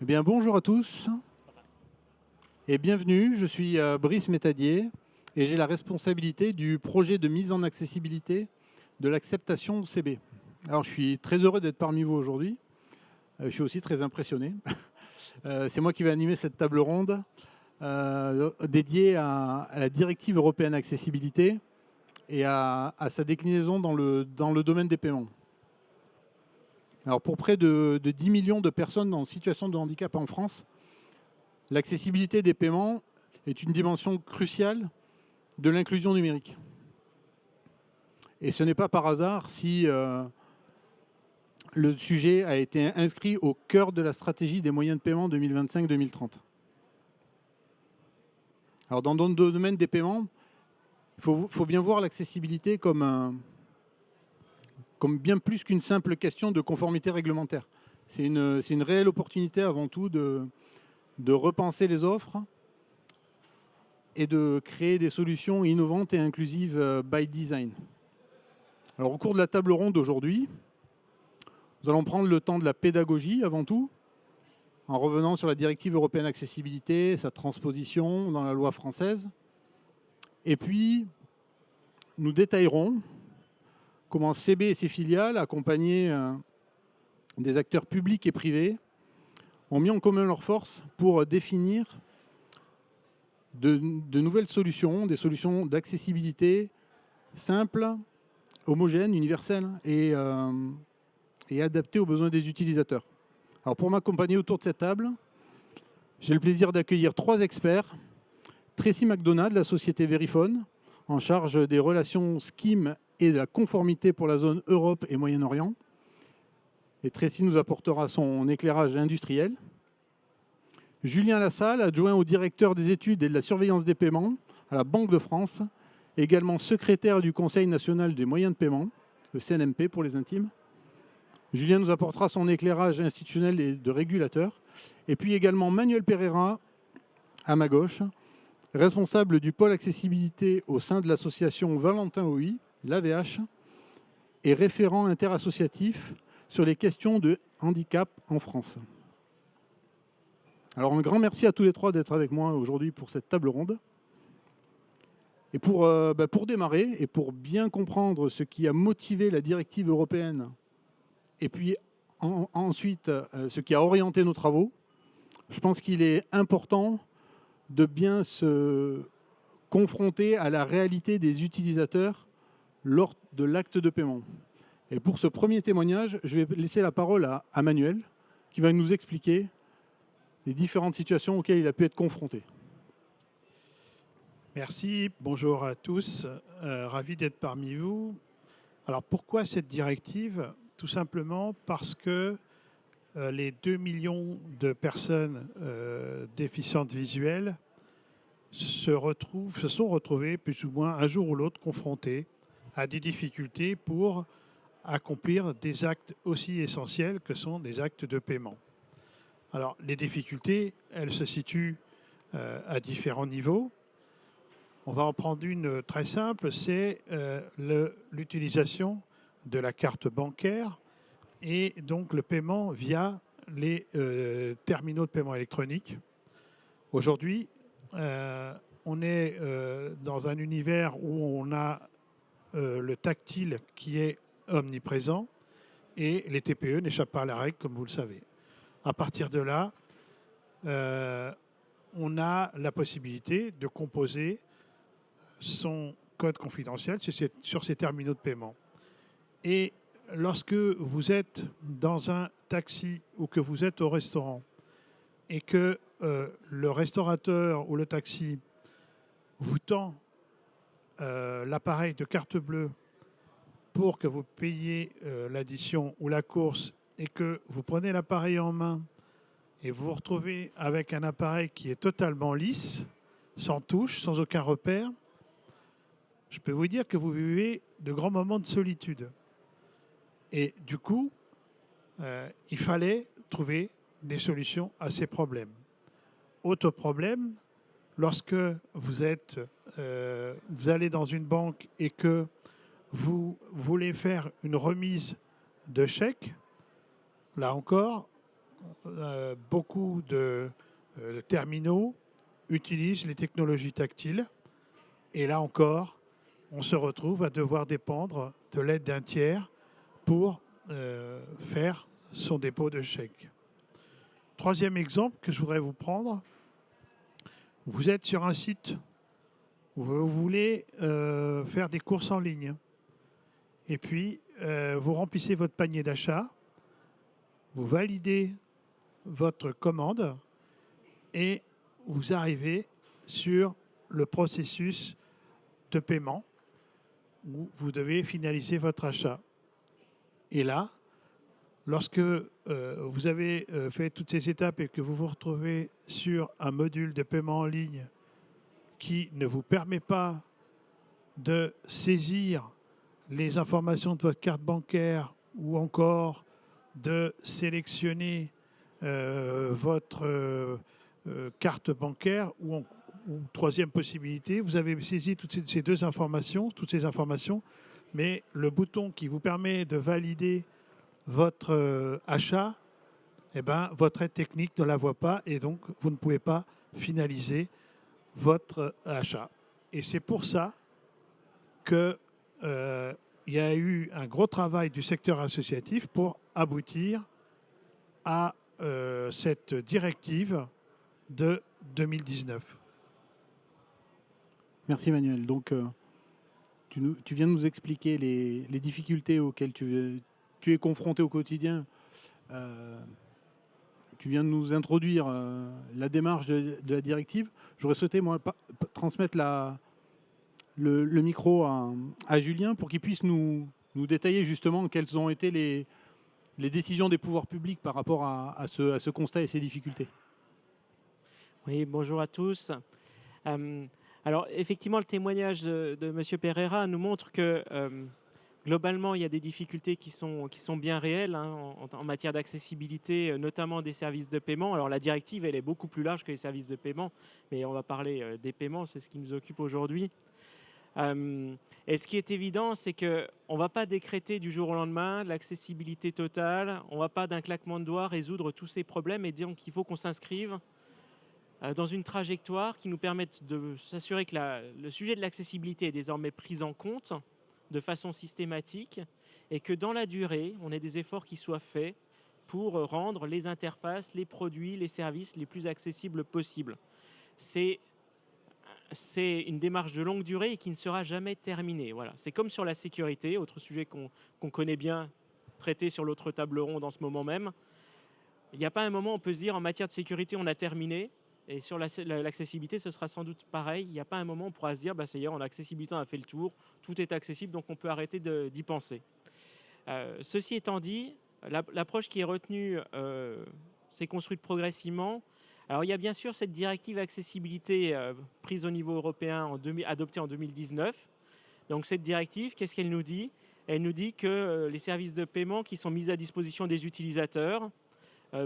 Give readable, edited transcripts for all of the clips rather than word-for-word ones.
Bien, bonjour à tous et bienvenue. Je suis Brice Métadier et j'ai la responsabilité du projet de mise en accessibilité de l'acceptation CB. Alors, je suis très heureux d'être parmi vous aujourd'hui. Je suis aussi très impressionné. C'est moi qui vais animer cette table ronde dédiée à la directive européenne accessibilité et à sa déclinaison dans le domaine des paiements. Alors, pour près de 10 millions de personnes en situation de handicap en France, l'accessibilité des paiements est une dimension cruciale de l'inclusion numérique. Et ce n'est pas par hasard si le sujet a été inscrit au cœur de la stratégie des moyens de paiement 2025-2030. Alors dans le domaine des paiements, il faut bien voir l'accessibilité comme bien plus qu'une simple question de conformité réglementaire. C'est une réelle opportunité avant tout de repenser les offres et de créer des solutions innovantes et inclusives by design. Alors au cours de la table ronde d'aujourd'hui, nous allons prendre le temps de la pédagogie avant tout, en revenant sur la directive européenne accessibilité, sa transposition dans la loi française. Et puis, nous détaillerons comment CB et ses filiales, accompagnés des acteurs publics et privés, ont mis en commun leurs forces pour définir de nouvelles solutions, des solutions d'accessibilité simples, homogènes, universelles et adaptées aux besoins des utilisateurs. Alors pour m'accompagner autour de cette table, j'ai le plaisir d'accueillir 3 experts. Tracy McDonald de la société Verifone, en charge des relations SKIM et de la conformité pour la zone Europe et Moyen-Orient. Et Tracy nous apportera son éclairage industriel. Julien Lassalle, adjoint au directeur des études et de la surveillance des paiements à la Banque de France, également secrétaire du Conseil national des moyens de paiement, le CNMP pour les intimes. Julien nous apportera son éclairage institutionnel et de régulateur. Et puis également Manuel Pereira, à ma gauche, responsable du pôle accessibilité au sein de l'association Valentin OI, l'AVH, et référent interassociatif sur les questions de handicap en France. Alors un grand merci à tous les 3 d'être avec moi aujourd'hui pour cette table ronde. Et pour démarrer et pour bien comprendre ce qui a motivé la directive européenne et puis ensuite ce qui a orienté nos travaux, je pense qu'il est important de bien se confronter à la réalité des utilisateurs lors de l'acte de paiement. Et pour ce premier témoignage, je vais laisser la parole à Manuel, qui va nous expliquer les différentes situations auxquelles il a pu être confronté. Merci, bonjour à tous, ravi d'être parmi vous. Alors pourquoi cette directive? Tout simplement parce que les 2 millions de personnes déficientes visuelles se sont retrouvées plus ou moins un jour ou l'autre confrontées à des difficultés pour accomplir des actes aussi essentiels que sont des actes de paiement. Alors les difficultés, elles se situent à différents niveaux. On va en prendre une très simple, c'est l'utilisation de la carte bancaire et donc le paiement via les terminaux de paiement électronique. Aujourd'hui, on est dans un univers où on a le tactile qui est omniprésent et les TPE n'échappent pas à la règle, comme vous le savez. À partir de là, on a la possibilité de composer son code confidentiel sur ces terminaux de paiement. Et lorsque vous êtes dans un taxi ou que vous êtes au restaurant et que le restaurateur ou le taxi vous tend l'appareil de carte bleue pour que vous payiez l'addition ou la course et que vous prenez l'appareil en main et vous vous retrouvez avec un appareil qui est totalement lisse, sans touche, sans aucun repère, je peux vous dire que vous vivez de grands moments de solitude. Et du coup, il fallait trouver des solutions à ces problèmes. Autre problème, lorsque vous allez dans une banque et que vous voulez faire une remise de chèque, là encore, beaucoup de terminaux utilisent les technologies tactiles. Et là encore, on se retrouve à devoir dépendre de l'aide d'un tiers pour faire son dépôt de chèque. Troisième exemple que je voudrais vous prendre, vous êtes sur un site où vous voulez faire des courses en ligne. Et puis, vous remplissez votre panier d'achat, vous validez votre commande et vous arrivez sur le processus de paiement où vous devez finaliser votre achat. Et là, lorsque vous avez fait toutes ces étapes et que vous vous retrouvez sur un module de paiement en ligne qui ne vous permet pas de saisir les informations de votre carte bancaire ou encore de sélectionner votre carte bancaire ou troisième possibilité, vous avez saisi toutes ces informations, mais le bouton qui vous permet de valider votre achat, eh ben, votre aide technique ne la voit pas et donc vous ne pouvez pas finaliser votre achat. Et c'est pour ça qu'il y a eu un gros travail du secteur associatif pour aboutir à cette directive de 2019. Merci Manuel. Donc, tu viens de nous expliquer les difficultés auxquelles tu es confronté au quotidien. Tu viens de nous introduire la démarche de la directive. J'aurais souhaité, moi, transmettre le micro à Julien pour qu'il puisse nous détailler justement quelles ont été les décisions des pouvoirs publics par rapport à ce constat et ces difficultés. Oui, bonjour à tous. Alors, effectivement, le témoignage de M. Pereira nous montre que globalement, il y a des difficultés qui sont bien réelles en matière d'accessibilité, notamment des services de paiement. Alors, la directive, elle est beaucoup plus large que les services de paiement, mais on va parler des paiements, c'est ce qui nous occupe aujourd'hui. Et ce qui est évident, c'est qu'on ne va pas décréter du jour au lendemain l'accessibilité totale, on ne va pas d'un claquement de doigts résoudre tous ces problèmes et dire qu'il faut qu'on s'inscrive dans une trajectoire qui nous permette de s'assurer que le sujet de l'accessibilité est désormais pris en compte de façon systématique et que dans la durée, on ait des efforts qui soient faits pour rendre les interfaces, les produits, les services les plus accessibles possibles. C'est une démarche de longue durée et qui ne sera jamais terminée. Voilà. C'est comme sur la sécurité, autre sujet qu'on connaît bien, traité sur l'autre table ronde en ce moment même. Il n'y a pas un moment où on peut se dire en matière de sécurité, on a terminé. Et sur l'accessibilité, ce sera sans doute pareil. Il n'y a pas un moment où on pourra se dire, ça y est, en accessibilité, on a fait le tour, tout est accessible, donc on peut arrêter d'y penser. Ceci étant dit, l'approche qui est retenue s'est construite progressivement. Alors il y a bien sûr cette directive accessibilité prise au niveau européen, adoptée en 2019. Donc cette directive, qu'est-ce qu'elle nous dit? Elle nous dit que les services de paiement qui sont mis à disposition des utilisateurs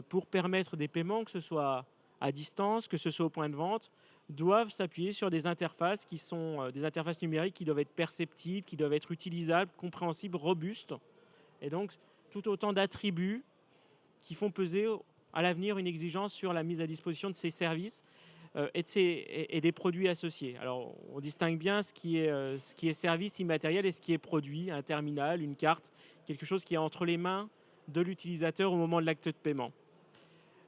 pour permettre des paiements, que ce soit à distance, que ce soit au point de vente, doivent s'appuyer sur des interfaces qui sont des interfaces numériques qui doivent être perceptibles, qui doivent être utilisables, compréhensibles, robustes. Et donc, tout autant d'attributs qui font peser à l'avenir une exigence sur la mise à disposition de ces services et des produits associés. Alors, on distingue bien ce qui est service immatériel et ce qui est produit, un terminal, une carte, quelque chose qui est entre les mains de l'utilisateur au moment de l'acte de paiement.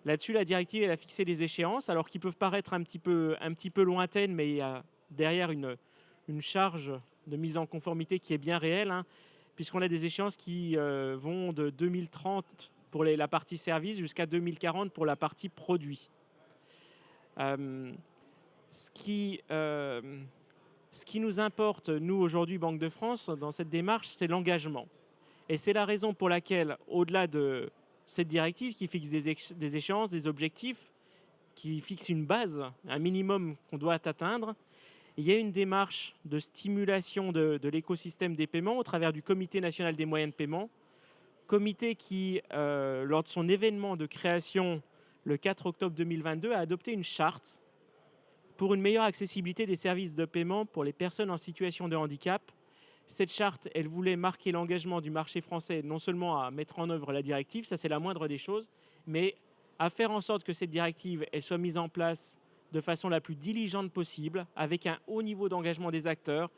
Là-dessus, la directive elle a fixé des échéances, alors qui peuvent paraître un petit peu lointaines, mais il y a derrière une charge de mise en conformité qui est bien réelle, puisqu'on a des échéances qui vont de 2030 pour la partie service jusqu'à 2040 pour la partie produit. Ce qui nous importe, nous, aujourd'hui, Banque de France, dans cette démarche, c'est l'engagement. Et c'est la raison pour laquelle, au-delà de cette directive qui fixe des échéances, des objectifs, qui fixe une base, un minimum qu'on doit atteindre, il y a une démarche de stimulation de l'écosystème des paiements au travers du Comité national des moyens de paiement, comité qui, lors de son événement de création le 4 octobre 2022, a adopté une charte pour une meilleure accessibilité des services de paiement pour les personnes en situation de handicap. Cette charte, elle voulait marquer l'engagement du marché français non seulement à mettre en œuvre la directive, ça c'est la moindre des choses, mais à faire en sorte que cette directive elle soit mise en place de façon la plus diligente possible, avec un haut niveau d'engagement des acteurs.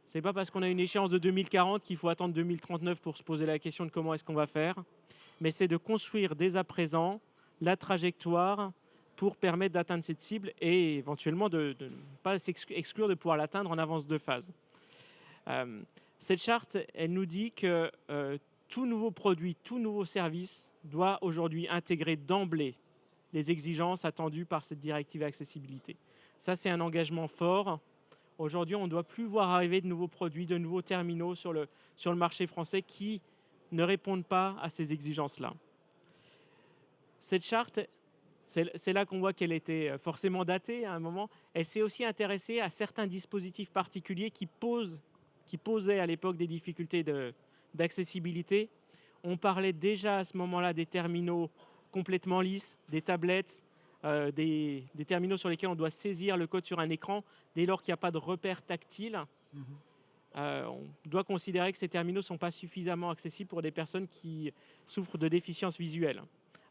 Ce n'est pas parce qu'on a une échéance de 2040 qu'il faut attendre 2039 pour se poser la question de comment est-ce qu'on va faire, mais c'est de construire dès à présent la trajectoire pour permettre d'atteindre cette cible et éventuellement de ne pas exclure de pouvoir l'atteindre en avance de phase. Cette charte, elle nous dit que tout nouveau produit, tout nouveau service doit aujourd'hui intégrer d'emblée les exigences attendues par cette directive accessibilité. Ça, c'est un engagement fort. Aujourd'hui, on ne doit plus voir arriver de nouveaux produits, de nouveaux terminaux sur le marché français qui ne répondent pas à ces exigences-là. Cette charte, c'est là qu'on voit qu'elle était forcément datée à un moment. Elle s'est aussi intéressée à certains dispositifs particuliers qui posaient à l'époque des difficultés d'accessibilité. On parlait déjà à ce moment-là des terminaux complètement lisses, des tablettes, des terminaux sur lesquels on doit saisir le code sur un écran dès lors qu'il n'y a pas de repère tactile. On doit considérer que ces terminaux ne sont pas suffisamment accessibles pour des personnes qui souffrent de déficience visuelle.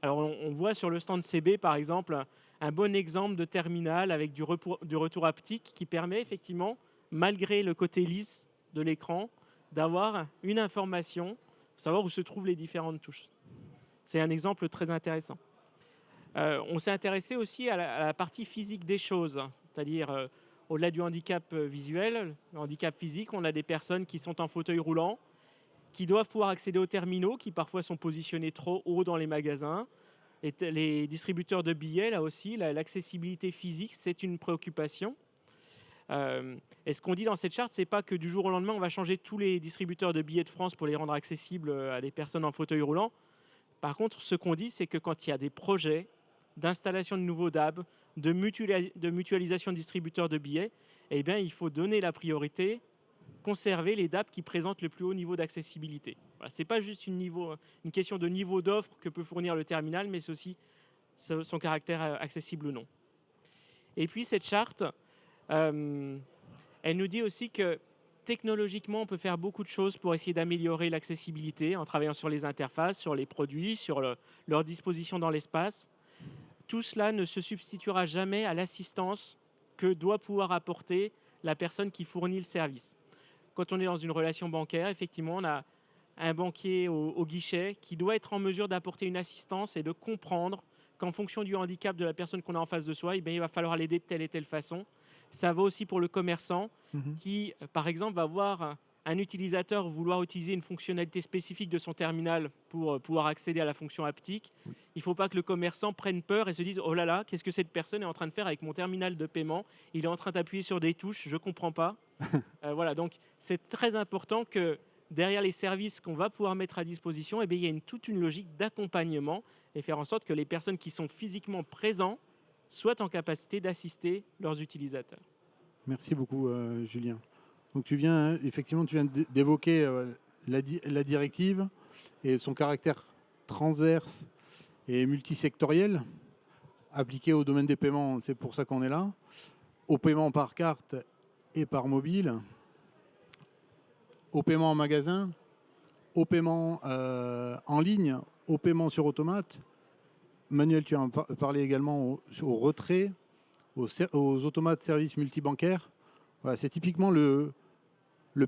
Alors on voit sur le stand CB par exemple un bon exemple de terminal avec du retour haptique qui permet effectivement, malgré le côté lisse de l'écran, d'avoir une information, savoir où se trouvent les différentes touches. C'est un exemple très intéressant. On s'est intéressé aussi à la partie physique des choses, c'est-à-dire au-delà du handicap visuel, le handicap physique, on a des personnes qui sont en fauteuil roulant, qui doivent pouvoir accéder aux terminaux, qui parfois sont positionnés trop haut dans les magasins. Et les distributeurs de billets, là aussi, l'accessibilité physique, c'est une préoccupation. Et ce qu'on dit dans cette charte, c'est pas que du jour au lendemain, on va changer tous les distributeurs de billets de France pour les rendre accessibles à des personnes en fauteuil roulant. Par contre, ce qu'on dit, c'est que quand il y a des projets d'installation de nouveaux DAB, de mutualisation de distributeurs de billets, eh bien, il faut donner la priorité, conserver les DAB qui présentent le plus haut niveau d'accessibilité. Voilà, ce n'est pas juste une question de niveau d'offre que peut fournir le terminal, mais c'est aussi son caractère accessible ou non. Et puis cette charte, elle nous dit aussi que technologiquement, on peut faire beaucoup de choses pour essayer d'améliorer l'accessibilité en travaillant sur les interfaces, sur les produits, sur leur disposition dans l'espace. Tout cela ne se substituera jamais à l'assistance que doit pouvoir apporter la personne qui fournit le service. Quand on est dans une relation bancaire, effectivement, on a un banquier au guichet qui doit être en mesure d'apporter une assistance et de comprendre qu'en fonction du handicap de la personne qu'on a en face de soi, eh bien, il va falloir l'aider de telle et telle façon. Ça va aussi pour le commerçant qui, par exemple, va voir un utilisateur vouloir utiliser une fonctionnalité spécifique de son terminal pour pouvoir accéder à la fonction haptique. Il ne faut pas que le commerçant prenne peur et se dise « Oh là là, qu'est-ce que cette personne est en train de faire avec mon terminal de paiement? Il est en train d'appuyer sur des touches, je ne comprends pas. » Voilà, donc c'est très important que derrière les services qu'on va pouvoir mettre à disposition, eh bien, il y a toute une logique d'accompagnement et faire en sorte que les personnes qui sont physiquement présentes soient en capacité d'assister leurs utilisateurs. Merci beaucoup, Julien. Donc tu viens d'évoquer la directive et son caractère transverse et multisectoriel appliqué au domaine des paiements. C'est pour ça qu'on est là. Au paiement par carte et par mobile, au paiement en magasin, au paiement en ligne, au paiement sur automate. Manuel, tu as parlé également au retrait, aux automates services multibancaires. Voilà, c'est typiquement le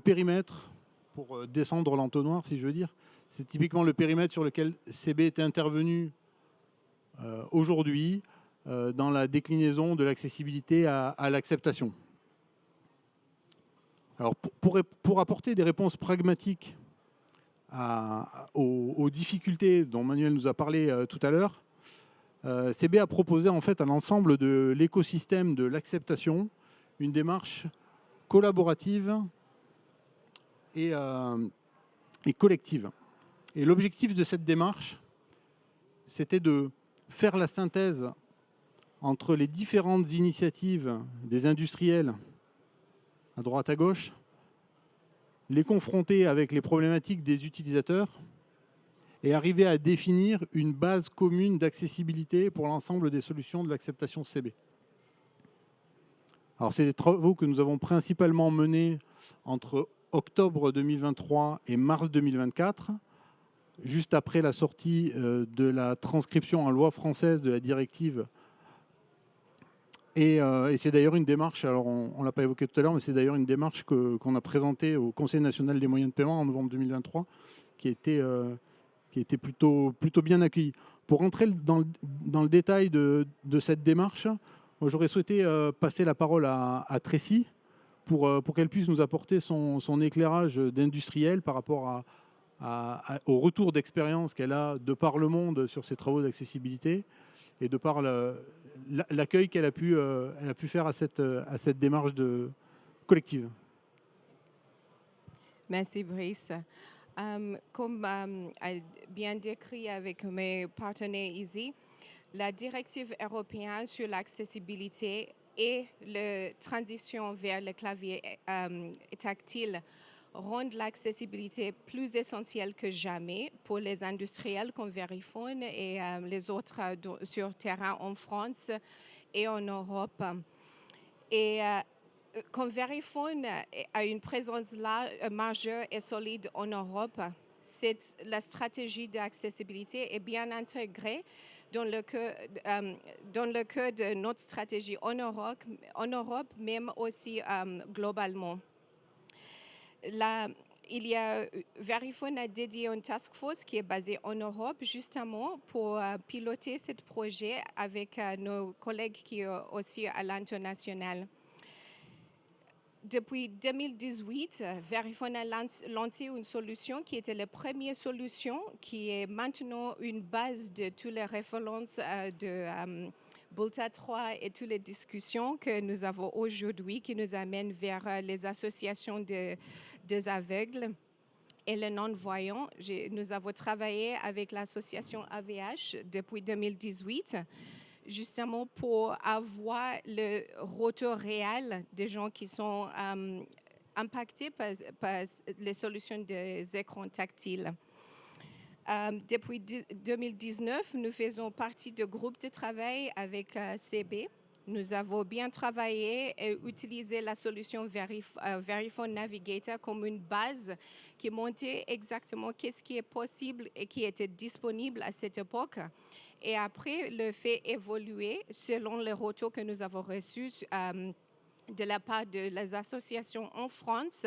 périmètre, pour descendre l'entonnoir, si je veux dire, c'est typiquement le périmètre sur lequel CB est intervenu aujourd'hui dans la déclinaison de l'accessibilité à l'acceptation. Alors, pour apporter des réponses pragmatiques aux difficultés dont Manuel nous a parlé tout à l'heure, CB a proposé en fait à l'ensemble de l'écosystème de l'acceptation une démarche collaborative et collective. Et l'objectif de cette démarche, c'était de faire la synthèse entre les différentes initiatives des industriels à droite à gauche, les confronter avec les problématiques des utilisateurs et arriver à définir une base commune d'accessibilité pour l'ensemble des solutions de l'acceptation CB. Alors, c'est des travaux que nous avons principalement menés entre octobre 2023 et mars 2024, juste après la sortie de la transcription en loi française de la directive. Et c'est d'ailleurs une démarche, alors on ne l'a pas évoqué tout à l'heure, mais c'est d'ailleurs une démarche qu'on a présentée au Conseil national des moyens de paiement en novembre 2023, qui a été plutôt bien accueillie. Pour rentrer dans le détail de cette démarche, moi, j'aurais souhaité passer la parole à Tracy pour qu'elle puisse nous apporter son éclairage d'industriel par rapport au retour d'expérience qu'elle a de par le monde sur ses travaux d'accessibilité et de par l'accueil qu'elle a pu faire à cette démarche collective. Merci Brice. Comme a bien décrit avec mes partenaires ici, la directive européenne sur l'accessibilité et la transition vers le clavier tactile rendent l'accessibilité plus essentielle que jamais pour les industriels comme Verifone et les autres sur terrain en France et en Europe. Et comme Verifone a une présence majeure et solide en Europe, la stratégie d'accessibilité est bien intégrée dans le cœur de notre stratégie en Europe, même aussi globalement. Verifone a dédié une task force qui est basée en Europe justement pour piloter ce projet avec nos collègues qui sont aussi à l'international. Depuis 2018, Verifone a lancé une solution qui était la première solution, qui est maintenant une base de toutes les références de Bulta 3 et toutes les discussions que nous avons aujourd'hui qui nous amènent vers les associations des aveugles et les non-voyants. Nous avons travaillé avec l'association AVH depuis 2018. Justement pour avoir le retour réel des gens qui sont impactés par les solutions des écrans tactiles. Depuis 2019, nous faisons partie de groupes de travail avec CB. Nous avons bien travaillé et utilisé la solution Verifone Navigator comme une base qui montrait exactement qu'est-ce qui est possible et qui était disponible à cette époque. Et après, le fait évoluer selon les retours que nous avons reçus de la part de les associations en France,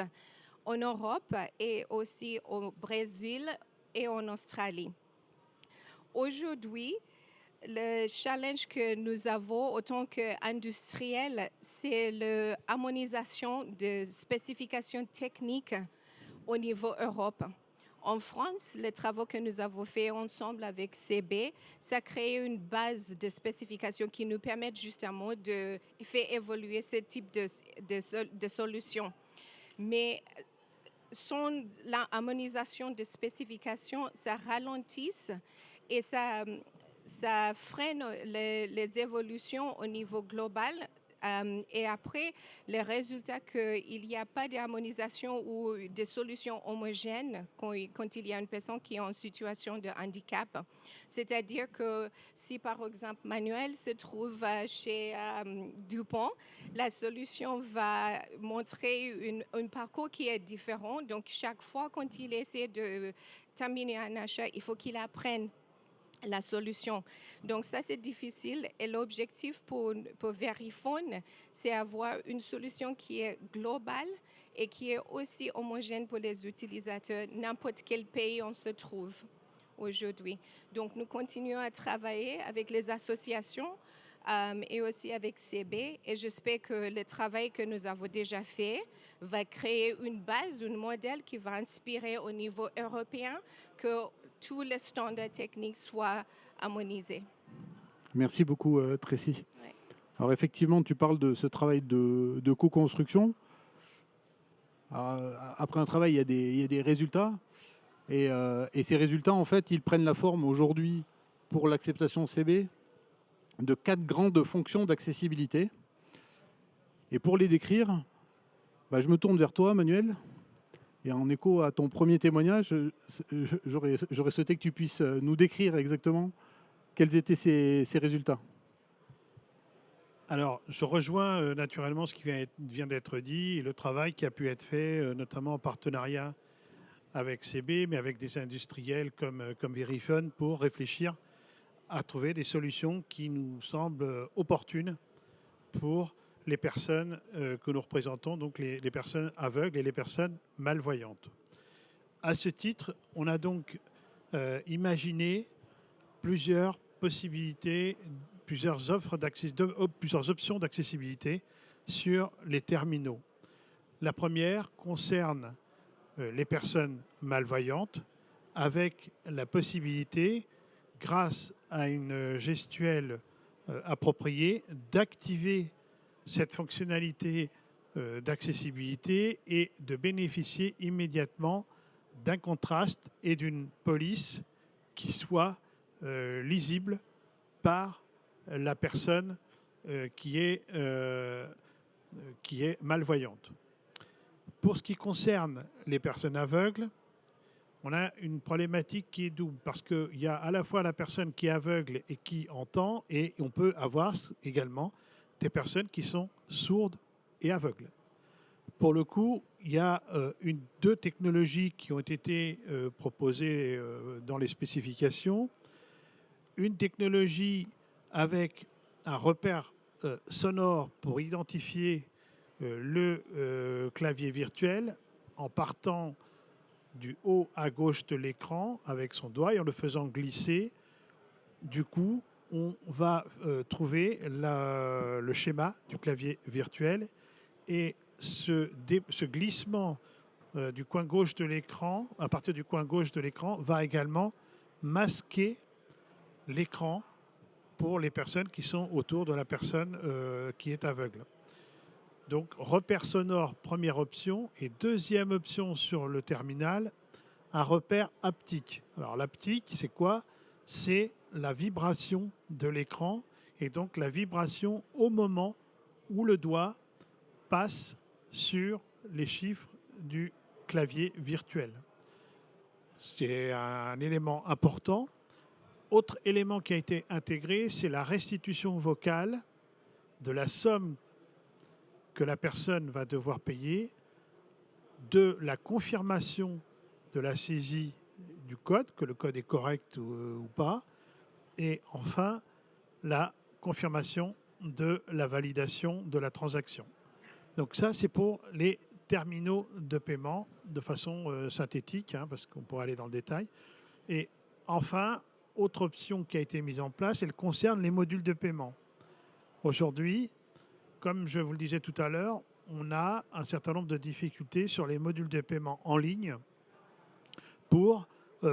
en Europe et aussi au Brésil et en Australie. Aujourd'hui, le challenge que nous avons en tant qu'industriels, c'est l'harmonisation des spécifications techniques au niveau Europe. En France, les travaux que nous avons faits ensemble avec CB, ça a créé une base de spécifications qui nous permettent justement de faire évoluer ce type de solutions. Mais sans l'harmonisation des spécifications, ça ralentit et ça freine les évolutions au niveau global. Et après, le résultat qu'il n'y a pas d'harmonisation ou de solutions homogènes quand il y a une personne qui est en situation de handicap. C'est-à-dire que si, par exemple, Manuel se trouve chez Dupont, la solution va montrer un parcours qui est différent. Donc, chaque fois quand il essaie de terminer un achat, il faut qu'il apprenne la solution. Donc ça, c'est difficile. Et l'objectif pour Verifone, c'est avoir une solution qui est globale et qui est aussi homogène pour les utilisateurs, n'importe quel pays on se trouve aujourd'hui. Donc nous continuons à travailler avec les associations et aussi avec CB. Et j'espère que le travail que nous avons déjà fait va créer une base, un modèle qui va inspirer au niveau européen que tous les standards techniques soient harmonisés. Merci beaucoup, Tracy. Ouais. Alors effectivement, tu parles de ce travail de co-construction. Après un travail, il y a des résultats. Et ces résultats, en fait, ils prennent la forme aujourd'hui, pour l'acceptation CB, de 4 grandes fonctions d'accessibilité. Et pour les décrire, je me tourne vers toi, Manuel. Et en écho à ton premier témoignage, j'aurais souhaité que tu puisses nous décrire exactement quels étaient ces résultats. Alors, je rejoins naturellement ce qui vient d'être dit et le travail qui a pu être fait, notamment en partenariat avec CB, mais avec des industriels comme Verifone pour réfléchir à trouver des solutions qui nous semblent opportunes pour les personnes que nous représentons, donc les personnes aveugles et les personnes malvoyantes. À ce titre, on a donc imaginé plusieurs possibilités, plusieurs options d'accessibilité sur les terminaux. La première concerne les personnes malvoyantes avec la possibilité, grâce à une gestuelle appropriée, d'activer cette fonctionnalité d'accessibilité et de bénéficier immédiatement d'un contraste et d'une police qui soit lisible par la personne qui est malvoyante. Pour ce qui concerne les personnes aveugles, on a une problématique qui est double, parce qu'il y a à la fois la personne qui est aveugle et qui entend, et on peut avoir également des personnes qui sont sourdes et aveugles. Pour le coup, il y a deux technologies qui ont été proposées dans les spécifications. Une technologie avec un repère sonore pour identifier le clavier virtuel en partant du haut à gauche de l'écran avec son doigt et en le faisant glisser. Du coup, on va trouver le schéma du clavier virtuel, et ce glissement du coin gauche de l'écran, à partir du coin gauche de l'écran, va également masquer l'écran pour les personnes qui sont autour de la personne qui est aveugle. Donc, repère sonore, première option. Et deuxième option sur le terminal, un repère haptique. Alors, l'haptique, c'est quoi? C'est la vibration de l'écran, et donc la vibration au moment où le doigt passe sur les chiffres du clavier virtuel. C'est un élément important. Autre élément qui a été intégré, c'est la restitution vocale de la somme que la personne va devoir payer, de la confirmation de la saisie du code, que le code est correct ou pas, et enfin la confirmation de la validation de la transaction. Donc ça, c'est pour les terminaux de paiement de façon synthétique, parce qu'on pourrait aller dans le détail. Et enfin, autre option qui a été mise en place, elle concerne les modules de paiement. Aujourd'hui, comme je vous le disais tout à l'heure, on a un certain nombre de difficultés sur les modules de paiement en ligne pour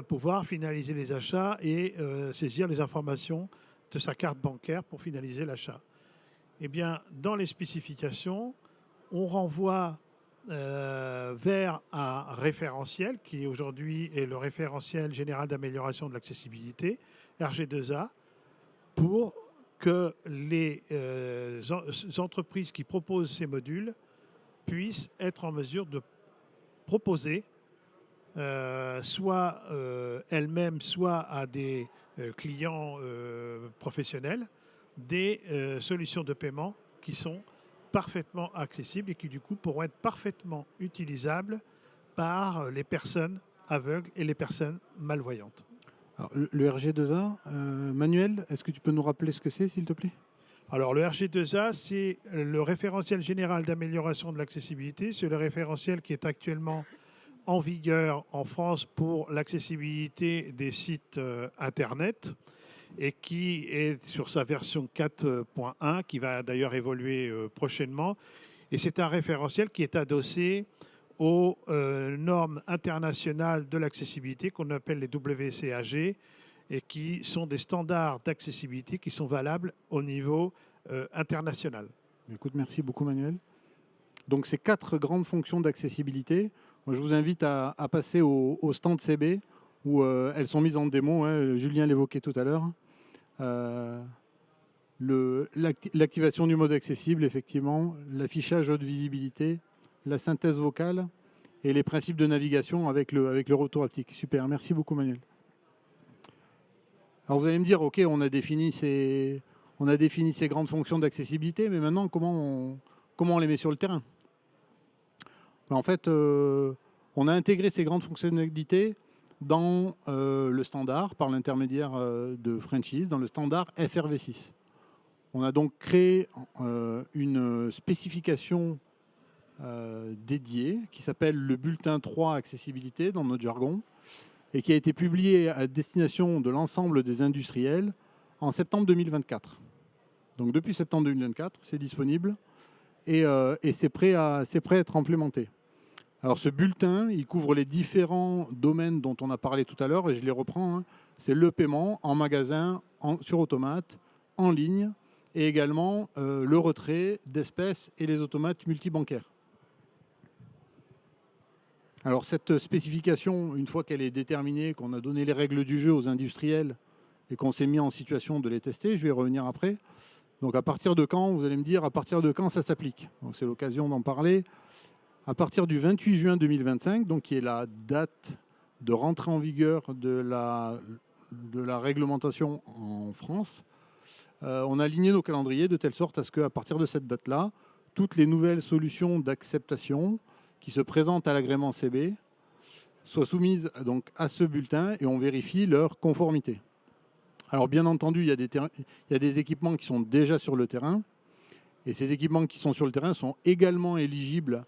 pouvoir finaliser les achats et saisir les informations de sa carte bancaire pour finaliser l'achat. Eh bien, dans les spécifications, on renvoie vers un référentiel qui aujourd'hui est le référentiel général d'amélioration de l'accessibilité, RG2A, pour que les entreprises qui proposent ces modules puissent être en mesure de proposer soit elles-mêmes, soit à des clients professionnels, des solutions de paiement qui sont parfaitement accessibles et qui du coup pourront être parfaitement utilisables par les personnes aveugles et les personnes malvoyantes. Alors, le RG2A, Manuel, est-ce que tu peux nous rappeler ce que c'est, s'il te plaît? Alors, le RG2A, c'est le référentiel général d'amélioration de l'accessibilité. C'est le référentiel qui est actuellement en vigueur en France pour l'accessibilité des sites Internet et qui est sur sa version 4.1, qui va d'ailleurs évoluer prochainement. Et c'est un référentiel qui est adossé aux normes internationales de l'accessibilité qu'on appelle les WCAG et qui sont des standards d'accessibilité qui sont valables au niveau international. Écoute, merci beaucoup Manuel. Donc ces 4 grandes fonctions d'accessibilité, moi, je vous invite à passer au stand CB où elles sont mises en démo, Julien l'évoquait tout à l'heure. L'activation du mode accessible, effectivement, l'affichage haute visibilité, la synthèse vocale et les principes de navigation avec le retour haptique. Super, merci beaucoup Manuel. Alors vous allez me dire, ok, on a défini ces grandes fonctions d'accessibilité, mais maintenant comment on les met sur le terrain? En fait, On a intégré ces grandes fonctionnalités dans le standard par l'intermédiaire de franchise, dans le standard FRV6. On a donc créé une spécification dédiée qui s'appelle le bulletin 3 accessibilité dans notre jargon et qui a été publiée à destination de l'ensemble des industriels en septembre 2024. Donc depuis septembre 2024, c'est disponible et c'est prêt à être implémenté. Alors ce bulletin, il couvre les différents domaines dont on a parlé tout à l'heure et je les reprends. Hein. C'est le paiement en magasin, sur automate, en ligne et également le retrait d'espèces et les automates multibancaires. Alors cette spécification, une fois qu'elle est déterminée, qu'on a donné les règles du jeu aux industriels et qu'on s'est mis en situation de les tester, je vais y revenir après. Donc à partir de quand, vous allez me dire, à partir de quand ça s'applique? Donc c'est l'occasion d'en parler. À partir du 28 juin 2025, donc qui est la date de rentrée en vigueur de la réglementation en France, on a aligné nos calendriers de telle sorte à ce qu'à partir de cette date-là, toutes les nouvelles solutions d'acceptation qui se présentent à l'agrément CB soient soumises donc à ce bulletin et on vérifie leur conformité. Alors bien entendu, il y a des équipements qui sont déjà sur le terrain et ces équipements qui sont sur le terrain sont également éligibles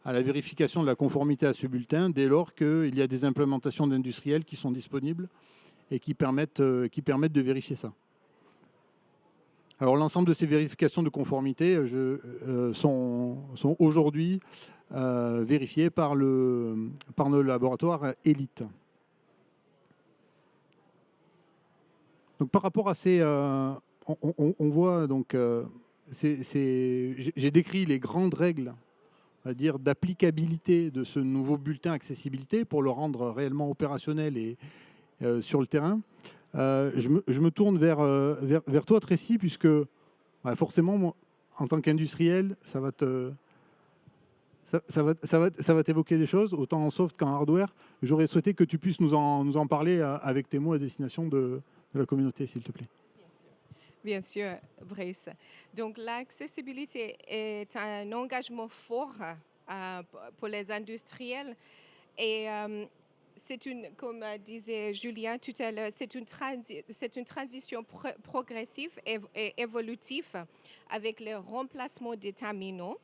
à la vérification de la conformité à ce bulletin dès lors qu'il y a des implémentations d'industriels qui sont disponibles et qui permettent de vérifier ça. Alors l'ensemble de ces vérifications de conformité sont aujourd'hui vérifiées par nos laboratoires Elite. Donc par rapport à ces... on voit donc... j'ai décrit les grandes règles d'applicabilité de ce nouveau bulletin accessibilité pour le rendre réellement opérationnel et sur le terrain. Je me tourne vers toi, Tracy, puisque forcément, moi, en tant qu'industriel, ça va t'évoquer des choses, autant en soft qu'en hardware. J'aurais souhaité que tu puisses nous en parler avec tes mots à destination de la communauté, s'il te plaît. Bien sûr, Brice. Donc, l'accessibilité est un engagement fort pour les industriels et comme disait Julien tout à l'heure, c'est une transition progressive et évolutive avec le remplacement des terminaux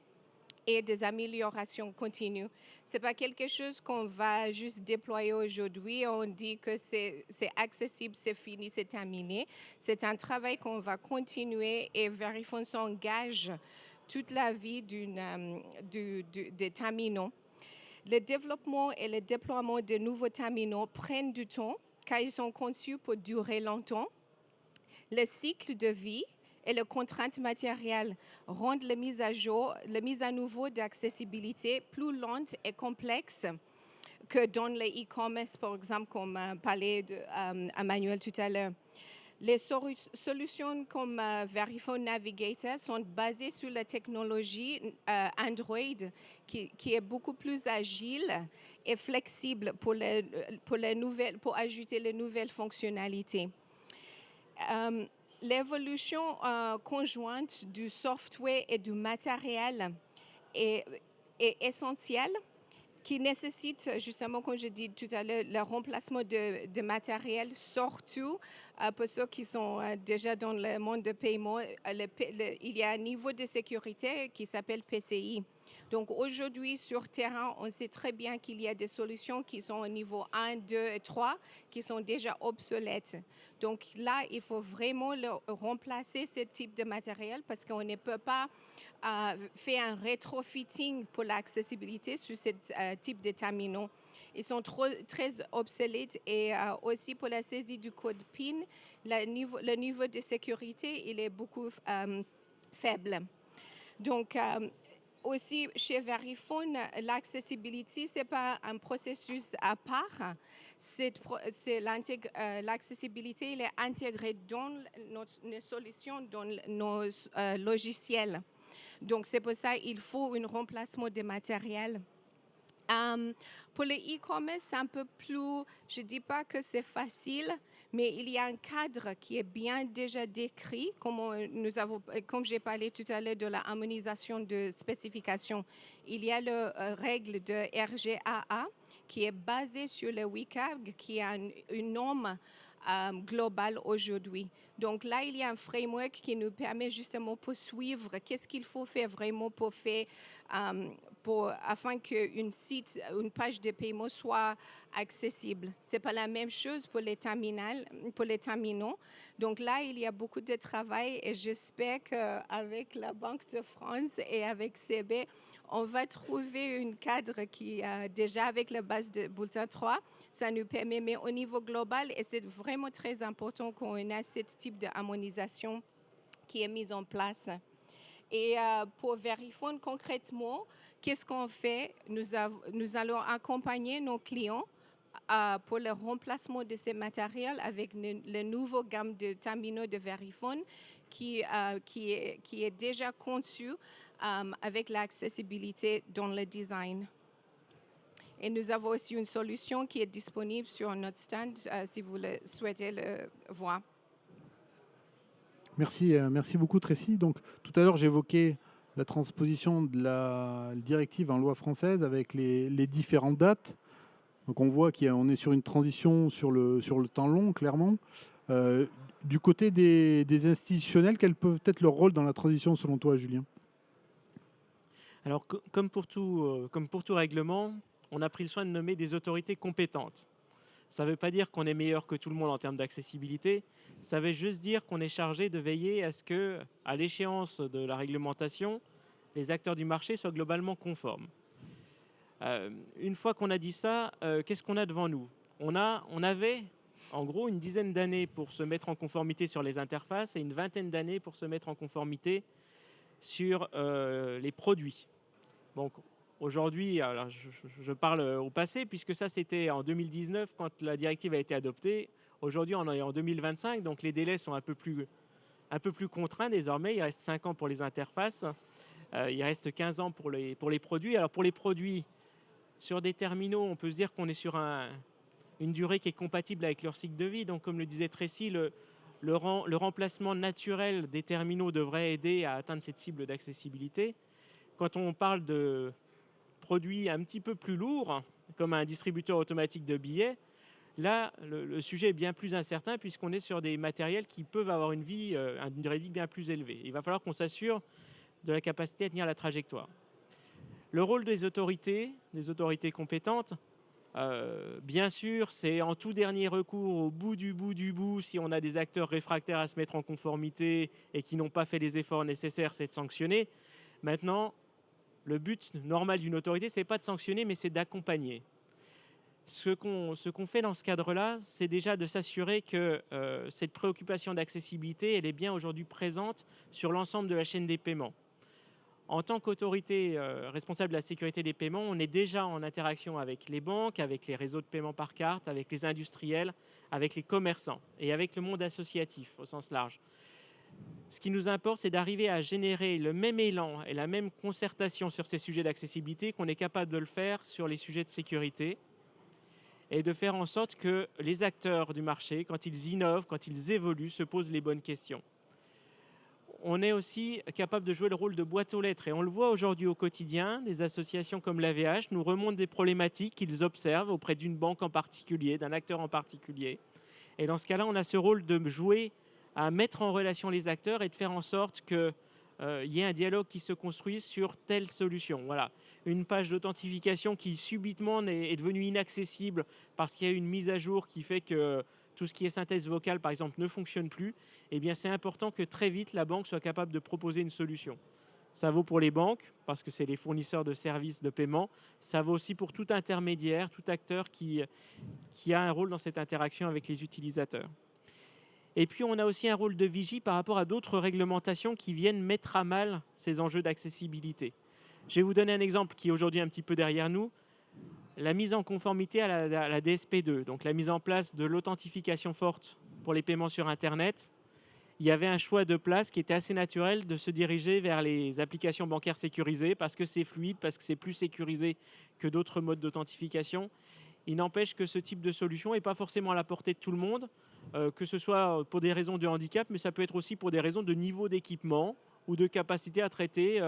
et des améliorations continues. Ce n'est pas quelque chose qu'on va juste déployer aujourd'hui. On dit que c'est accessible, c'est fini, c'est terminé. C'est un travail qu'on va continuer et Verifone s'engage toute la vie des terminaux. Le développement et le déploiement de nouveaux terminaux prennent du temps car ils sont conçus pour durer longtemps. Le cycle de vie et les contraintes matérielles rendent la mise à nouveau d'accessibilité plus lente et complexe que dans le e-commerce, par exemple, comme parlait Emmanuel tout à l'heure. Les solutions comme Verifone Navigator sont basées sur la technologie Android qui est beaucoup plus agile et flexible pour ajouter les nouvelles fonctionnalités. L'évolution conjointe du software et du matériel est essentielle, qui nécessite justement, comme je dis tout à l'heure, le remplacement de matériel, surtout pour ceux qui sont déjà dans le monde de paiement. Il y a un niveau de sécurité qui s'appelle PCI. Donc aujourd'hui, sur terrain, on sait très bien qu'il y a des solutions qui sont au niveau 1, 2 et 3 qui sont déjà obsolètes. Donc là, il faut vraiment remplacer ce type de matériel parce qu'on ne peut pas faire un rétrofitting pour l'accessibilité sur ce type de terminaux. Ils sont très obsolètes et aussi pour la saisie du code PIN, le niveau de sécurité il est beaucoup faible. Donc, aussi, chez Verifone, l'accessibilité, ce n'est pas un processus à part. L'accessibilité, il est intégré dans nos solutions, dans nos logiciels. Donc, c'est pour ça qu'il faut un remplacement de matériel. Pour le e-commerce, c'est un peu plus, je ne dis pas que c'est facile, mais il y a un cadre qui est bien déjà décrit, comme j'ai parlé tout à l'heure de la harmonisation de spécifications. Il y a les règles de RGAA qui est basé sur le WCAG, qui est une norme globale aujourd'hui. Donc là, il y a un framework qui nous permet justement pour suivre qu'est-ce qu'il faut faire vraiment afin qu'une page de paiement soit accessible. Ce n'est pas la même chose pour les terminaux. Donc là, il y a beaucoup de travail et j'espère qu'avec la Banque de France et avec CB, on va trouver un cadre qui, déjà avec la base de Bulletin 3, ça nous permet, mais au niveau global, et c'est vraiment très important qu'on ait ce type d'harmonisation qui est mise en place. Et pour Verifone, concrètement, qu'est-ce qu'on fait? Nous allons accompagner nos clients pour le remplacement de ces matériels avec le nouveau gamme de terminaux de Verifone qui est déjà conçu avec l'accessibilité dans le design. Et nous avons aussi une solution qui est disponible sur notre stand si vous souhaitez le voir. Merci beaucoup Tracy. Donc tout à l'heure j'évoquais la transposition de la directive en loi française avec les différentes dates. Donc on voit qu'on est sur une transition sur le temps long, clairement. Du côté des institutionnels, quel peut être leur rôle dans la transition selon toi, Julien? Alors, comme pour tout règlement, on a pris le soin de nommer des autorités compétentes. Ça ne veut pas dire qu'on est meilleur que tout le monde en termes d'accessibilité. Ça veut juste dire qu'on est chargé de veiller à ce que, à l'échéance de la réglementation, les acteurs du marché soient globalement conformes. Une fois qu'on a dit ça, qu'est-ce qu'on a devant nous? On avait en gros une dizaine d'années pour se mettre en conformité sur les interfaces et une vingtaine d'années pour se mettre en conformité sur les produits. Donc aujourd'hui, alors je parle au passé puisque ça c'était en 2019 quand la directive a été adoptée. Aujourd'hui on est en 2025, donc les délais sont un peu plus contraints désormais. Il reste 5 ans pour les interfaces, il reste 15 ans pour les produits. Alors pour les produits, sur des terminaux, on peut se dire qu'on est sur une durée qui est compatible avec leur cycle de vie. Donc comme le disait Tracy, le remplacement naturel des terminaux devrait aider à atteindre cette cible d'accessibilité. Quand on parle de produits un petit peu plus lourds, comme un distributeur automatique de billets, là, le sujet est bien plus incertain puisqu'on est sur des matériels qui peuvent avoir une durée de vie bien plus élevée. Il va falloir qu'on s'assure de la capacité à tenir la trajectoire. Le rôle des autorités compétentes, bien sûr, c'est en tout dernier recours, au bout du bout, si on a des acteurs réfractaires à se mettre en conformité et qui n'ont pas fait les efforts nécessaires, c'est de sanctionner. Maintenant, le but normal d'une autorité, ce n'est pas de sanctionner, mais c'est d'accompagner. Ce qu'on fait dans ce cadre-là, c'est déjà de s'assurer que cette préoccupation d'accessibilité, elle est bien aujourd'hui présente sur l'ensemble de la chaîne des paiements. En tant qu'autorité responsable de la sécurité des paiements, on est déjà en interaction avec les banques, avec les réseaux de paiement par carte, avec les industriels, avec les commerçants et avec le monde associatif au sens large. Ce qui nous importe, c'est d'arriver à générer le même élan et la même concertation sur ces sujets d'accessibilité qu'on est capable de le faire sur les sujets de sécurité et de faire en sorte que les acteurs du marché, quand ils innovent, quand ils évoluent, se posent les bonnes questions. On est aussi capable de jouer le rôle de boîte aux lettres. Et on le voit aujourd'hui au quotidien, des associations comme l'AVH nous remontent des problématiques qu'ils observent auprès d'une banque en particulier, d'un acteur en particulier. Et dans ce cas-là, on a ce rôle de jouer à mettre en relation les acteurs et de faire en sorte qu'il y ait un dialogue qui se construise sur telle solution. Voilà. Une page d'authentification qui subitement est devenue inaccessible parce qu'il y a une mise à jour qui fait que tout ce qui est synthèse vocale, par exemple, ne fonctionne plus, eh bien, c'est important que très vite, la banque soit capable de proposer une solution. Ça vaut pour les banques, parce que c'est les fournisseurs de services de paiement. Ça vaut aussi pour tout intermédiaire, tout acteur qui a un rôle dans cette interaction avec les utilisateurs. Et puis, on a aussi un rôle de vigie par rapport à d'autres réglementations qui viennent mettre à mal ces enjeux d'accessibilité. Je vais vous donner un exemple qui est aujourd'hui un petit peu derrière nous. La mise en conformité à la DSP2, donc la mise en place de l'authentification forte pour les paiements sur Internet. Il y avait un choix de place qui était assez naturel de se diriger vers les applications bancaires sécurisées parce que c'est fluide, parce que c'est plus sécurisé que d'autres modes d'authentification. Il n'empêche que ce type de solution n'est pas forcément à la portée de tout le monde, que ce soit pour des raisons de handicap, mais ça peut être aussi pour des raisons de niveau d'équipement ou de capacité à traiter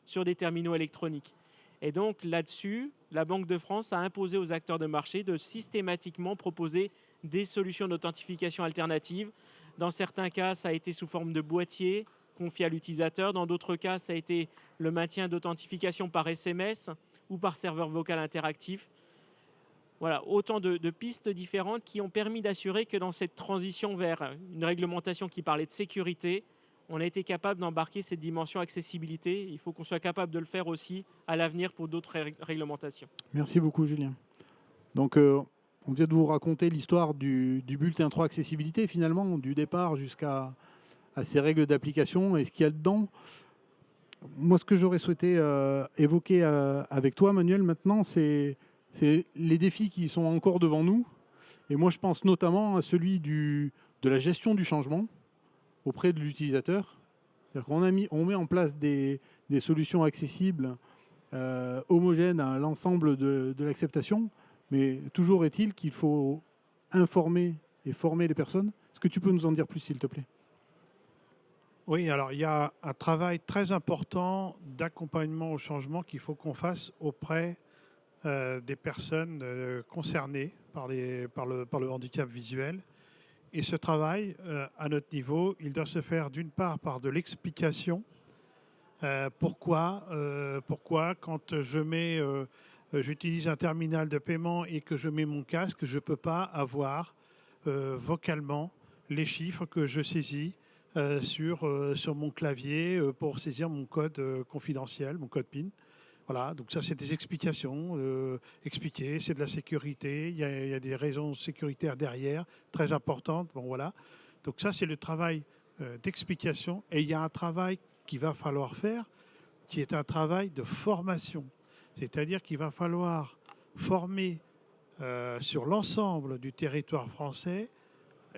sur des terminaux électroniques. Et donc là-dessus, la Banque de France a imposé aux acteurs de marché de systématiquement proposer des solutions d'authentification alternatives. Dans certains cas, ça a été sous forme de boîtier confié à l'utilisateur. Dans d'autres cas, ça a été le maintien d'authentification par SMS ou par serveur vocal interactif. Voilà, autant de pistes différentes qui ont permis d'assurer que dans cette transition vers une réglementation qui parlait de sécurité, on a été capable d'embarquer cette dimension accessibilité. Il faut qu'on soit capable de le faire aussi à l'avenir pour d'autres réglementations. Merci beaucoup, Julien. Donc, on vient de vous raconter l'histoire du bulletin 3 accessibilité, finalement, du départ jusqu'à ces règles d'application et ce qu'il y a dedans. Moi, ce que j'aurais souhaité évoquer avec toi, Manuel, maintenant, c'est les défis qui sont encore devant nous. Et moi, je pense notamment à celui de la gestion du changement auprès de l'utilisateur. On met en place des solutions accessibles, homogènes à l'ensemble de l'acceptation, mais toujours est-il qu'il faut informer et former les personnes. Est-ce que tu peux nous en dire plus, s'il te plaît? Oui, alors il y a un travail très important d'accompagnement au changement qu'il faut qu'on fasse auprès des personnes concernées par le handicap visuel. Et ce travail, à notre niveau, il doit se faire d'une part par de l'explication. Pourquoi quand j'utilise un terminal de paiement et que je mets mon casque, je ne peux pas avoir vocalement les chiffres que je saisis sur mon clavier pour saisir mon code confidentiel, mon code PIN. Voilà, donc ça c'est des explications, expliquer, c'est de la sécurité, il y a des raisons sécuritaires derrière, très importantes, bon voilà. Donc ça c'est le travail d'explication et il y a un travail qu'il va falloir faire qui est un travail de formation. C'est-à-dire qu'il va falloir former sur l'ensemble du territoire français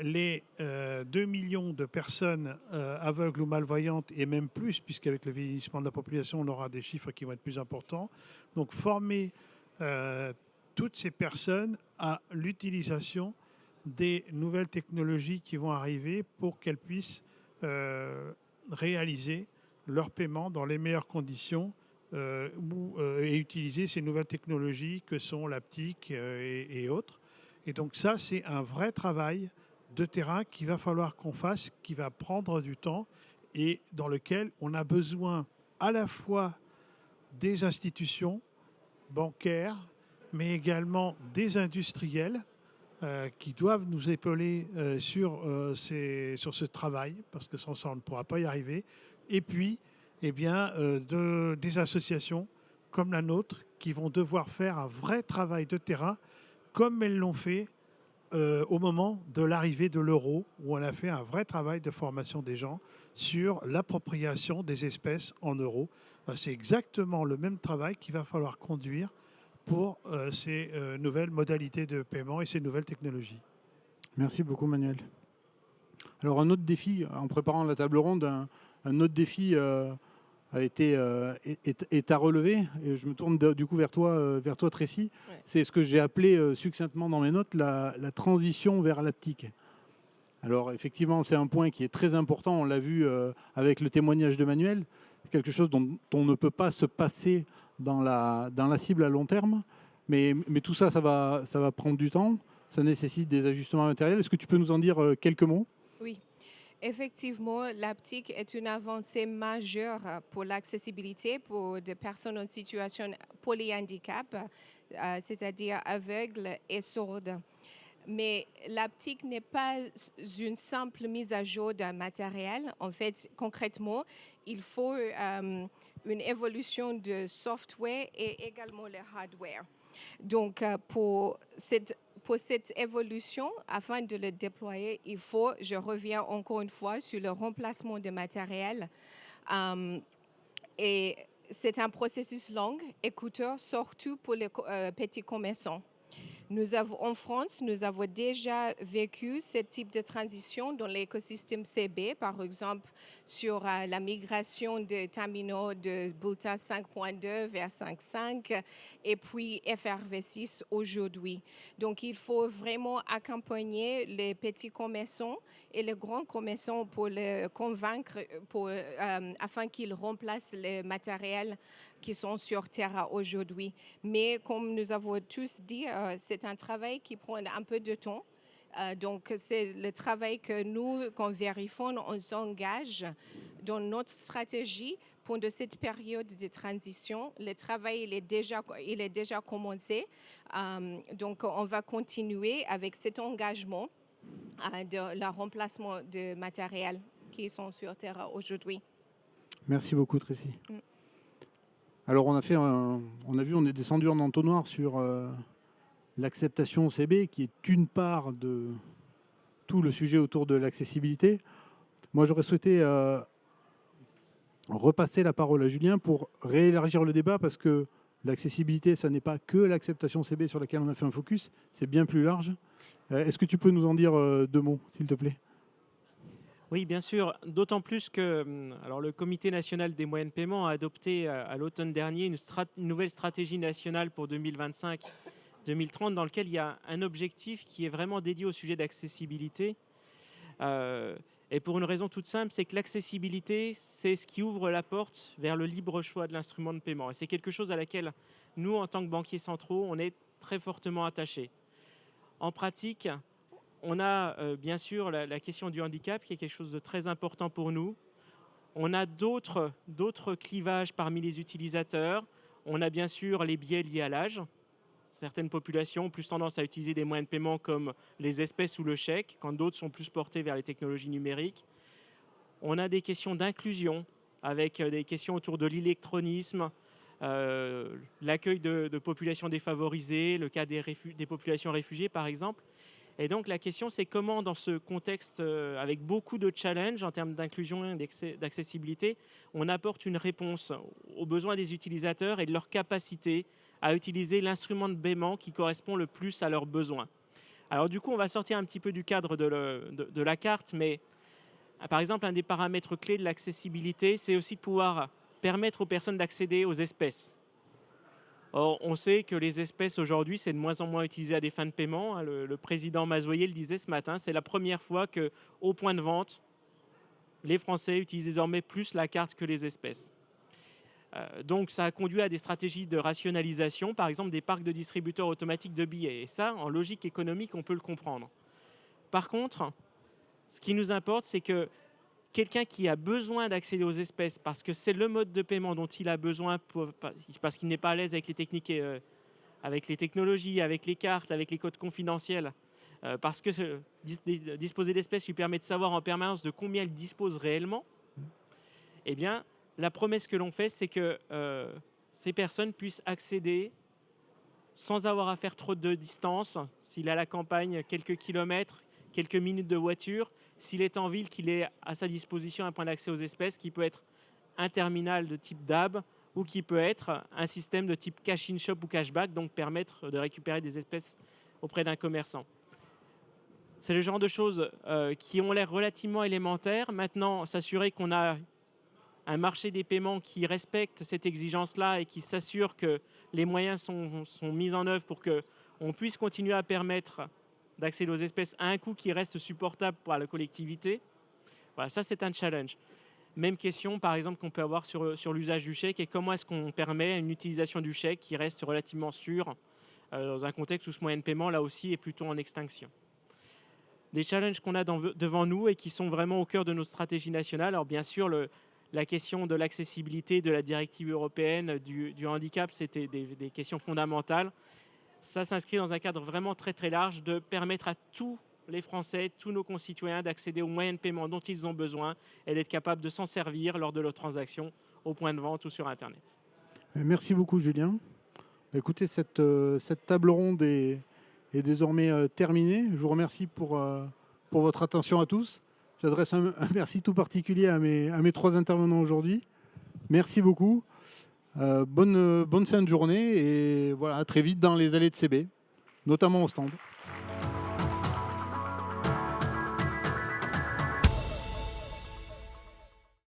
les 2 millions de personnes aveugles ou malvoyantes, et même plus, puisqu'avec le vieillissement de la population, on aura des chiffres qui vont être plus importants. Donc former toutes ces personnes à l'utilisation des nouvelles technologies qui vont arriver pour qu'elles puissent réaliser leur paiement dans les meilleures conditions et utiliser ces nouvelles technologies que sont l'haptique et autres. Et donc ça, c'est un vrai travail de terrain qu'il va falloir qu'on fasse, qui va prendre du temps et dans lequel on a besoin à la fois des institutions bancaires, mais également des industriels qui doivent nous épauler sur ce travail, parce que sans ça, on ne pourra pas y arriver. Et puis, eh bien, des associations comme la nôtre qui vont devoir faire un vrai travail de terrain, comme elles l'ont fait au moment de l'arrivée de l'euro, où on a fait un vrai travail de formation des gens sur l'appropriation des espèces en euros. C'est exactement le même travail qu'il va falloir conduire pour ces nouvelles modalités de paiement et ces nouvelles technologies. Merci beaucoup, Manuel. Alors, un autre défi, en préparant la table ronde, un autre défi est à relever. Et je me tourne du coup vers toi, Tracy. Ouais. C'est ce que j'ai appelé succinctement dans mes notes la transition vers l'haptique. Alors, effectivement, c'est un point qui est très important. On l'a vu avec le témoignage de Manuel. Quelque chose dont on ne peut pas se passer dans la cible à long terme. Mais tout ça, ça va prendre du temps. Ça nécessite des ajustements matériels. Est-ce que tu peux nous en dire quelques mots? Oui. Effectivement, l'haptique est une avancée majeure pour l'accessibilité pour des personnes en situation polyhandicap, c'est-à-dire aveugles et sourdes. Mais l'haptique n'est pas une simple mise à jour d'un matériel. En fait, concrètement, il faut une évolution de software et également le hardware. Donc, pour cette évolution, afin de le déployer, je reviens encore une fois sur le remplacement de matériel. Et c'est un processus long et coûteux, surtout pour les petits commerçants. En France, nous avons déjà vécu ce type de transition dans l'écosystème CB, par exemple sur la migration de terminaux de Bulletin 5.2 vers 5.5 et puis FRV6 aujourd'hui. Donc, il faut vraiment accompagner les petits commerçants et les grands commerçants pour les convaincre afin qu'ils remplacent les matériels qui sont sur Terra aujourd'hui. Mais comme nous avons tous dit, c'est un travail qui prend un peu de temps. Donc, c'est le travail que nous, comme Verifone, on s'engage dans notre stratégie pendant cette période de transition. Le travail il est déjà commencé. Donc, on va continuer avec cet engagement de le remplacement de matériel qui sont sur Terra aujourd'hui. Merci beaucoup, Tracy. Alors, on est descendu en entonnoir sur l'acceptation CB, qui est une part de tout le sujet autour de l'accessibilité. Moi, j'aurais souhaité repasser la parole à Julien pour réélargir le débat, parce que l'accessibilité, ça n'est pas que l'acceptation CB sur laquelle on a fait un focus, c'est bien plus large. Est-ce que tu peux nous en dire 2 mots, s'il te plaît ? Oui, bien sûr, d'autant plus que le Comité national des moyens de paiement a adopté à l'automne dernier une nouvelle stratégie nationale pour 2025-2030 dans laquelle il y a un objectif qui est vraiment dédié au sujet d'accessibilité. Et pour une raison toute simple, c'est que l'accessibilité, c'est ce qui ouvre la porte vers le libre choix de l'instrument de paiement. Et c'est quelque chose à laquelle nous, en tant que banquiers centraux, on est très fortement attachés. En pratique, on a bien sûr la question du handicap qui est quelque chose de très important pour nous. On a d'autres clivages parmi les utilisateurs. On a bien sûr les biais liés à l'âge. Certaines populations ont plus tendance à utiliser des moyens de paiement comme les espèces ou le chèque, quand d'autres sont plus portés vers les technologies numériques. On a des questions d'inclusion, avec des questions autour de l'électronisme, l'accueil de populations défavorisées, le cas des populations réfugiées par exemple. Et donc la question, c'est comment, dans ce contexte avec beaucoup de challenges en termes d'inclusion et d'accessibilité, on apporte une réponse aux besoins des utilisateurs et de leur capacité à utiliser l'instrument de paiement qui correspond le plus à leurs besoins. Alors du coup, on va sortir un petit peu du cadre de la carte, mais par exemple, un des paramètres clés de l'accessibilité, c'est aussi de pouvoir permettre aux personnes d'accéder aux espèces. Or, on sait que les espèces aujourd'hui, c'est de moins en moins utilisé à des fins de paiement. Le président Mazoyer le disait ce matin, c'est la première fois qu'au point de vente, les Français utilisent désormais plus la carte que les espèces. Donc, ça a conduit à des stratégies de rationalisation, par exemple des parcs de distributeurs automatiques de billets. Et ça, en logique économique, on peut le comprendre. Par contre, ce qui nous importe, c'est que quelqu'un qui a besoin d'accéder aux espèces parce que c'est le mode de paiement dont il a besoin, parce qu'il n'est pas à l'aise avec les techniques, avec les technologies, avec les cartes, avec les codes confidentiels, parce que disposer d'espèces lui permet de savoir en permanence de combien il dispose réellement, eh bien, la promesse que l'on fait, c'est que ces personnes puissent accéder sans avoir à faire trop de distance, s'il est à la campagne, quelques kilomètres, quelques minutes de voiture, s'il est en ville, qu'il ait à sa disposition un point d'accès aux espèces qui peut être un terminal de type DAB ou qui peut être un système de type cash in shop ou cashback, donc permettre de récupérer des espèces auprès d'un commerçant. C'est le genre de choses qui ont l'air relativement élémentaires. Maintenant, s'assurer qu'on a un marché des paiements qui respecte cette exigence-là et qui s'assure que les moyens sont mis en œuvre pour qu'on puisse continuer à permettre d'accéder aux espèces à un coût qui reste supportable pour la collectivité. Voilà, ça c'est un challenge. Même question par exemple qu'on peut avoir sur l'usage du chèque et comment est-ce qu'on permet une utilisation du chèque qui reste relativement sûre dans un contexte où ce moyen de paiement là aussi est plutôt en extinction. Des challenges qu'on a devant nous et qui sont vraiment au cœur de nos stratégies nationales. Alors bien sûr, la question de l'accessibilité, de la directive européenne, du handicap, c'était des questions fondamentales. Ça s'inscrit dans un cadre vraiment très très large de permettre à tous les Français, tous nos concitoyens d'accéder aux moyens de paiement dont ils ont besoin et d'être capables de s'en servir lors de leurs transactions au point de vente ou sur Internet. Merci beaucoup Julien. Écoutez, cette table ronde est désormais terminée. Je vous remercie pour votre attention à tous. J'adresse un merci tout particulier à mes 3 intervenants aujourd'hui. Merci beaucoup. Bonne fin de journée et voilà, à très vite dans les allées de CB. notamment au stand.